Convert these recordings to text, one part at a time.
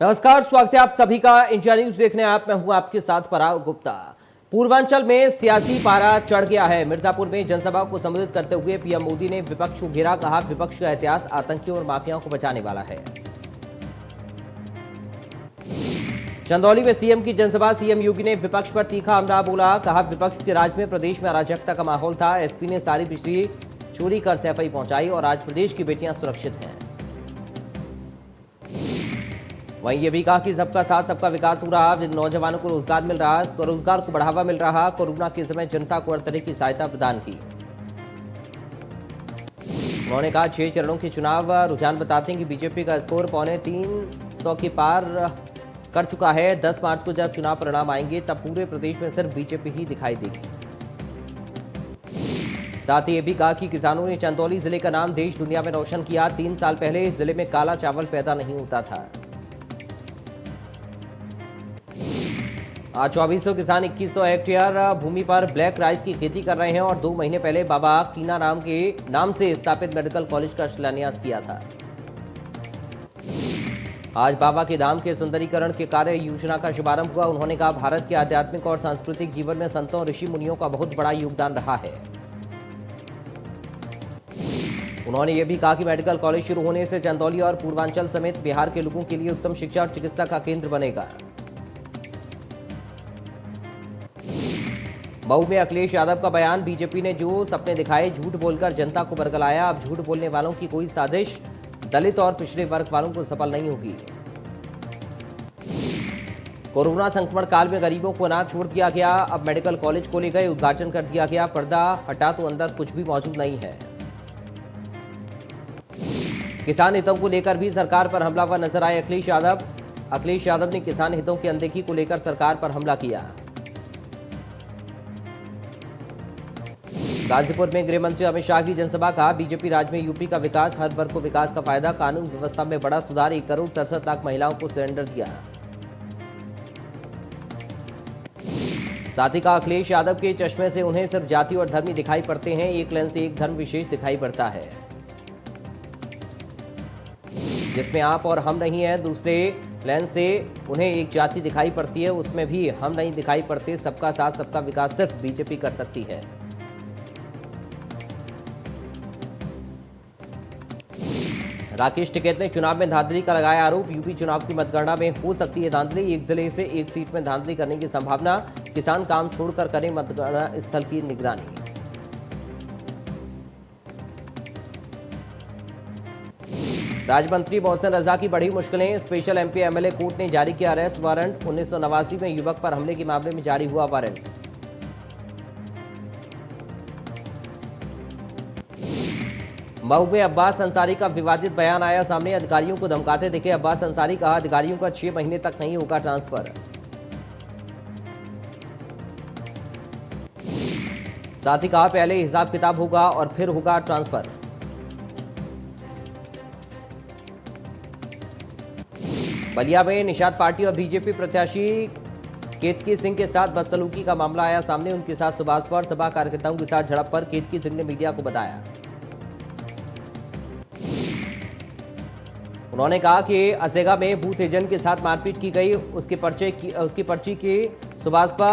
नमस्कार, स्वागत है आप सभी का इंडिया न्यूज देखने। आप मैं हूं आपके साथ पराग गुप्ता। पूर्वांचल में सियासी पारा चढ़ गया है। मिर्जापुर में जनसभा को संबोधित करते हुए पीएम मोदी ने विपक्ष को घेरा, कहा विपक्ष का इतिहास आतंकियों और माफियाओं को बचाने वाला है। चंदौली में सीएम की जनसभा, सीएम योगी ने विपक्ष पर तीखा हमला बोला, कहा विपक्ष के राज में प्रदेश में अराजकता का माहौल था। एसपी ने सारी बिजली चोरी कर सैफई पहुंचाई और आज प्रदेश की बेटियां सुरक्षित हैं। वहीं ये भी कहा कि सबका साथ सबका विकास हो रहा, नौजवानों को रोजगार मिल रहा, स्वरोजगार को बढ़ावा मिल रहा। कोरोना के समय जनता को हर तरह की सहायता प्रदान की। उन्होंने कहा 6 चरणों के चुनाव रुझान बताते हैं कि बीजेपी का स्कोर 350 के पार कर चुका है। 10 मार्च को जब चुनाव परिणाम आएंगे तब पूरे प्रदेश में सिर्फ बीजेपी ही दिखाई देगी। साथ ही ये भी कहा कि किसानों ने चंदौली जिले का नाम देश दुनिया में रोशन किया। 3 साल पहले इस जिले में काला चावल पैदा नहीं होता था। आज 2400 किसान 2100 हेक्टेयर भूमि पर ब्लैक राइस की खेती कर रहे हैं और 2 महीने पहले बाबा कीना नाम से स्थापित मेडिकल कॉलेज का शिलान्यास किया था। आज बाबा के धाम के सुंदरीकरण के कार्य योजना का शुभारंभ हुआ। उन्होंने कहा भारत के आध्यात्मिक और सांस्कृतिक जीवन में संतों और ऋषि मुनियों का बहुत बड़ा योगदान रहा है। उन्होंने ये भी कहा कि मेडिकल कॉलेज शुरू होने से चंदौली और पूर्वांचल समेत बिहार के लोगों के लिए उत्तम शिक्षा और चिकित्सा का केंद्र बनेगा। मऊ में अखिलेश यादव का बयान, बीजेपी ने जो सपने दिखाए झूठ बोलकर जनता को बरगलाया। अब झूठ बोलने वालों की कोई साजिश दलित और पिछड़े वर्ग वालों को सफल नहीं होगी। कोरोना संक्रमण काल में गरीबों को अनाज छोड़ दिया गया। अब मेडिकल कॉलेज खोले गए, उद्घाटन कर दिया गया। पर्दा हटा तो अंदर कुछ भी मौजूद नहीं है। किसान हितों को लेकर भी सरकार पर हमलावर नजर आए अखिलेश यादव ने किसान हितों की अनदेखी को लेकर सरकार पर हमला किया। गाजीपुर में गृह मंत्री अमित शाह की जनसभा, कहा बीजेपी राज्य में यूपी का विकास, हर वर्ग को विकास का फायदा, कानून व्यवस्था में बड़ा सुधार, 1 करोड़ 67 लाख महिलाओं को सिलेंडर दिया। साथ ही कहा अखिलेश यादव के चश्मे से उन्हें सिर्फ जाति और धर्म ही दिखाई पड़ते हैं, एक लेंस से एक धर्म विशेष दिखाई पड़ता है जिसमें आप और हम नहीं है। दूसरे लेंस से उन्हें एक जाति दिखाई पड़ती है, उसमें भी हम नहीं दिखाई पड़ते। सबका साथ सबका विकास सिर्फ बीजेपी कर सकती है। राकेश टिकैत ने चुनाव में धांधली का लगाया आरोप, यूपी चुनाव की मतगणना में हो सकती है धांधली, एक जिले से एक सीट में धांधली करने की संभावना, किसान काम छोड़कर करें मतगणना स्थल की निगरानी। राज्य मंत्री मोहसिन रजा की बढ़ी मुश्किलें, स्पेशल एमपी एमएलए कोर्ट ने जारी किया अरेस्ट वारंट, 1989 में युवक पर हमले के मामले में जारी हुआ वारंट। मऊ में अब्बास अंसारी का विवादित बयान आया सामने, अधिकारियों को धमकाते दिखे अब्बास अंसारी, कहा अधिकारियों का 6 महीने तक नहीं होगा ट्रांसफर। साथ ही कहा पहले हिसाब किताब होगा और फिर होगा ट्रांसफर। बलिया में निषाद पार्टी और बीजेपी प्रत्याशी केतकी सिंह के साथ बदसलूकी का मामला आया सामने, उनके साथ सुभाष पर सभा कार्यकर्ताओं के साथ झड़प पर केतकी सिंह ने मीडिया को बताया। उन्होंने कहा कि असेगा में बूथ एजेंट के साथ मारपीट की गई, उसकी पर्ची की सुभाषपा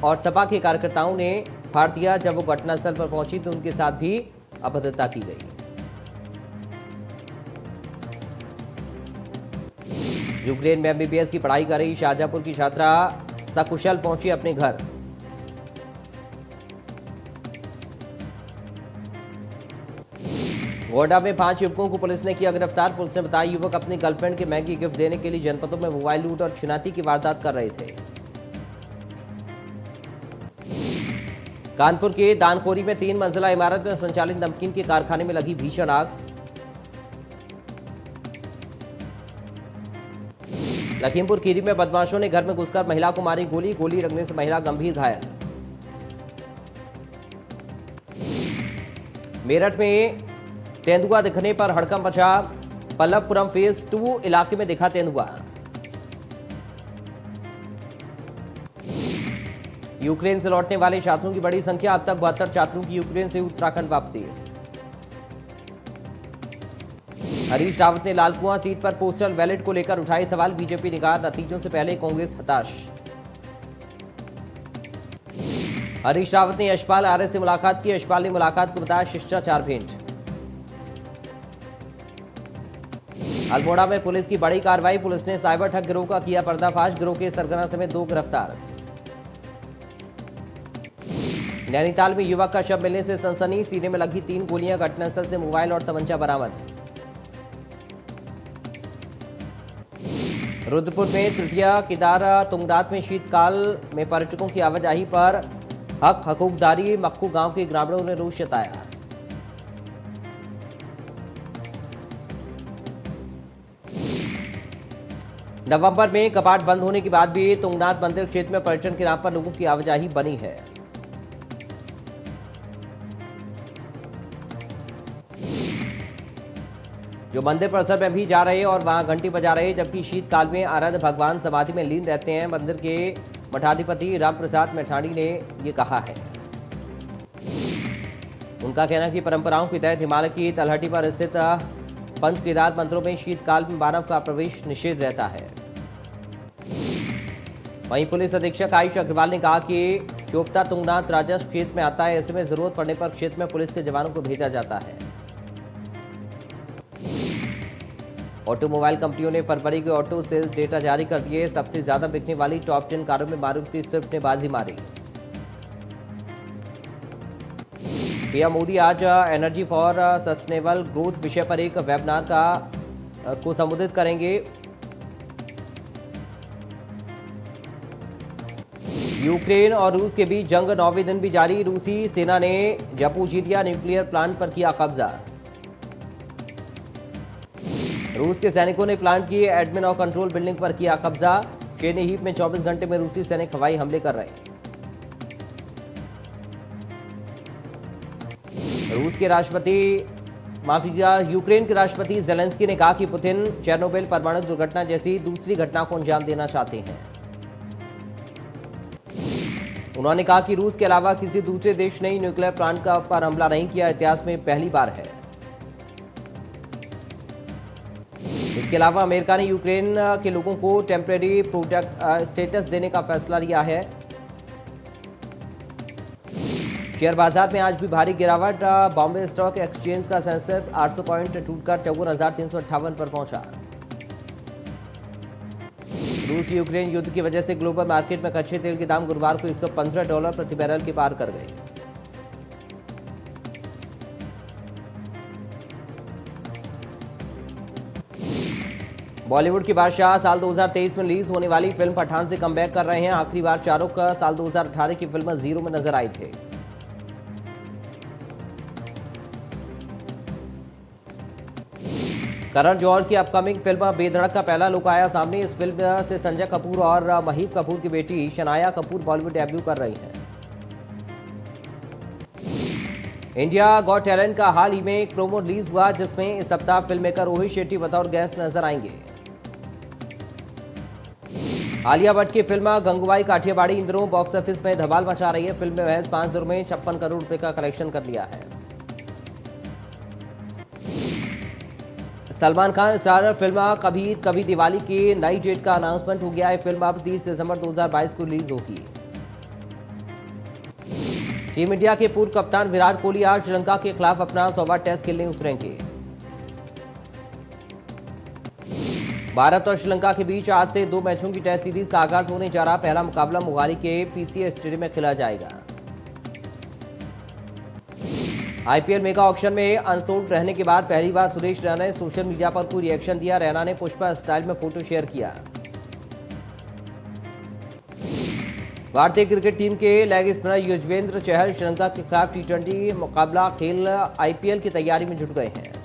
और सपा के कार्यकर्ताओं ने फाड़ दिया। जब वो घटनास्थल पर पहुंची तो उनके साथ भी अभद्रता की गई। यूक्रेन में एमबीबीएस की पढ़ाई कर रही शाहजहांपुर की छात्रा सकुशल पहुंची अपने घर। गोड्डा में 5 युवकों को पुलिस ने किया गिरफ्तार। पुलिस ने बताया युवक अपनी गर्लफ्रेंड के महंगी गिफ्ट देने के लिए जनपदों में मोबाइल लूट और छिनाती की वारदात कर रहे थे। कानपुर के दानखोरी में 3 मंजिला इमारत में संचालित नमकीन के कारखाने में लगी भीषण आग। लखीमपुर खीरी में बदमाशों ने घर में घुसकर महिला को मारी गोली, गोली लगने से महिला गंभीर घायल। मेरठ में तेंदुआ दिखने पर हड़कंप मचा, पल्लवपुरम फेज 2 इलाके में दिखा तेंदुआ। यूक्रेन से लौटने वाले छात्रों की बड़ी संख्या, अब तक 72 छात्रों की यूक्रेन से उत्तराखंड वापसी। हरीश रावत ने लालकुआं सीट पर पोस्टल बैलेट को लेकर उठाए सवाल। बीजेपी ने कहा नतीजों से पहले कांग्रेस हताश। हरीश रावत ने यशपाल आर्य से मुलाकात की। यशपाल ने मुलाकात को बताया शिष्टाचार भेंट। अल्मोड़ा में पुलिस की बड़ी कार्रवाई। पुलिस ने साइबर ठग गिरोह का किया पर्दाफाश। गिरोह के सरगना समेत 2 गिरफ्तार। नैनीताल में युवक का शव मिलने से सनसनी। सीने में लगी 3 गोलियां। घटनास्थल से मोबाइल और तमंचा बरामद। रुद्रपुर में तृतीय केदार तुंगनाथ में शीतकाल में पर्यटकों की आवाजाही पर हकूकदारी। मक्खू गांव के ग्रामीणों ने रोष जताया। नवंबर में कपाट बंद होने के बाद भी तुंगनाथ मंदिर क्षेत्र में पर्यटन के नाम पर लोगों की आवाजाही बनी है। जो मंदिर परिसर में भी जा रहे और वहां घंटी बजा रहे, जबकि शीतकाल में आराध्य भगवान समाधि में लीन रहते हैं। मंदिर के मठाधिपति रामप्रसाद मैठाणी ने ये कहा है। उनका कहना है कि परंपराओं के तहत हिमालय की तलहटी पर स्थित पंच केदार मंदिरों में शीतकाल में मानव का प्रवेश निषेध रहता है। वहीं पुलिस अधीक्षक आयुष अग्रवाल ने कहा कि चोपता तुंगनाथ राजस्व क्षेत्र में आता है। ऐसे में जरूरत पड़ने पर क्षेत्र में पुलिस के जवानों को भेजा जाता है। ऑटोमोबाइल कंपनियों ने फरवरी के ऑटो सेल्स डेटा जारी कर दिए। सबसे ज्यादा बिकने वाली टॉप 10 कारों में मारुति स्विफ्ट ने बाजी मारी। पीएम मोदी आज एनर्जी फॉर सस्टेनेबल ग्रोथ विषय पर एक वेबिनार को संबोधित करेंगे। यूक्रेन और रूस के बीच जंग 9वें दिन भी जारी। रूसी सेना ने ज़पोरिजिया न्यूक्लियर प्लांट पर किया कब्जा। रूस के सैनिकों ने प्लांट की एडमिन और कंट्रोल बिल्डिंग पर किया कब्जा। चेनी हीप में 24 घंटे में रूसी सैनिक हवाई हमले कर रहे। यूक्रेन के राष्ट्रपति जेलेंस्की ने कहा कि पुतिन चेर्नोबिल परमाणु दुर्घटना जैसी दूसरी घटना को अंजाम देना चाहते हैं। उन्होंने कहा कि रूस के अलावा किसी दूसरे देश ने न्यूक्लियर प्लांट पर हमला नहीं किया। इतिहास में पहली बार है। इसके अलावा अमेरिका ने यूक्रेन के लोगों को टेम्परेरी प्रोटेक्ट स्टेटस देने का फैसला लिया है। शेयर बाजार में आज भी भारी गिरावट। बॉम्बे स्टॉक एक्सचेंज का सेंसेक्स 800 पॉइंट टूटकर 54,358 पर पहुंचा। रूस यूक्रेन युद्ध की वजह से ग्लोबल मार्केट में कच्चे तेल के दाम गुरुवार को $115 प्रति बैरल के पार कर गए। बॉलीवुड के बादशाह साल 2023 में रिलीज होने वाली फिल्म पठान से कमबैक कर रहे हैं। आखिरी बार शाहरुख का साल 2018 की फिल्म जीरो में नजर आए थे। करण जौहर की अपकमिंग फिल्म बेधड़क का पहला लुक आया सामने। इस फिल्म से संजय कपूर और महीप कपूर की बेटी शनाया कपूर बॉलीवुड डेब्यू कर रही हैं। इंडिया गॉट टैलेंट का हाल ही में एक प्रोमो रिलीज हुआ, जिसमें इस सप्ताह फिल्म मेकर रोहित शेट्टी बतौर गेस्ट नजर आएंगे। आलिया भट्ट की फिल्म गंगूबाई काठियावाड़ी इन दिनों बॉक्स ऑफिस में धमाल मचा रही है। फिल्म ने महज 5 दिनों में 56 करोड़ रुपए का कलेक्शन कर लिया है। सलमान खान स्टारर फिल्म कभी कभी दिवाली की नई डेट का अनाउंसमेंट हो गया है। फिल्म अब 30 दिसंबर 2022 को रिलीज होगी। टीम इंडिया के पूर्व कप्तान विराट कोहली आज श्रीलंका के खिलाफ अपना 100वां टेस्ट खेलने उतरेंगे। भारत और श्रीलंका के बीच आज से 2 मैचों की टेस्ट सीरीज का आगाज होने जा रहा। पहला मुकाबला मोहाली के पीसीए स्टेडियम में खेला जाएगा। आईपीएल मेगा ऑक्शन में अनसोल्ड रहने के बाद पहली बार सुरेश रैना ने सोशल मीडिया पर कोई रिएक्शन दिया। रैना ने पुष्पा स्टाइल में फोटो शेयर किया। भारतीय क्रिकेट टीम के लेग स्पिनर युजवेंद्र चहल श्रीलंका के खिलाफ T20 मुकाबला खेल आईपीएल की तैयारी में जुट गए हैं।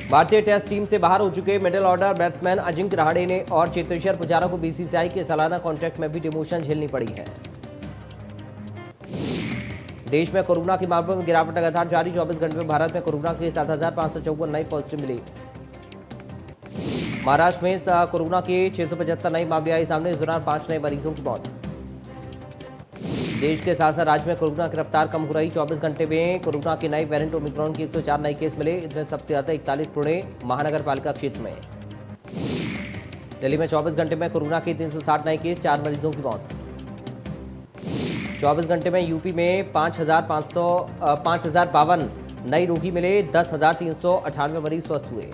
भारतीय टेस्ट टीम से बाहर हो चुके middle order batsman Ajinkya Rahane ने और चेतेश्वर पुजारा को बीसीसीआई के सालाना कॉन्ट्रैक्ट में भी डिमोशन झेलनी पड़ी है। देश में कोरोना के मामलों में गिरावट लगातार जारी। 24 घंटे में भारत में कोरोना के 7,554 नए पॉजिटिव मिले। महाराष्ट्र में कोरोना के 675 नए मामले आए सामने। इस दौरान 5 नए मरीजों की मौत। देश के साथ साथ राज्य में कोरोना की रफ्तार कम हो रही। 24 घंटे में कोरोना के नए वेरिएंट ओमिक्रॉन के 104 नए केस मिले। इनमें सबसे ज्यादा 41 पुणे महानगर पालिका क्षेत्र में। दिल्ली में 24 घंटे में कोरोना के 360 नए केस, 4 मरीजों की मौत। 24 घंटे में यूपी में 5,052 नए रोगी मिले। 10,398 मरीज स्वस्थ हुए।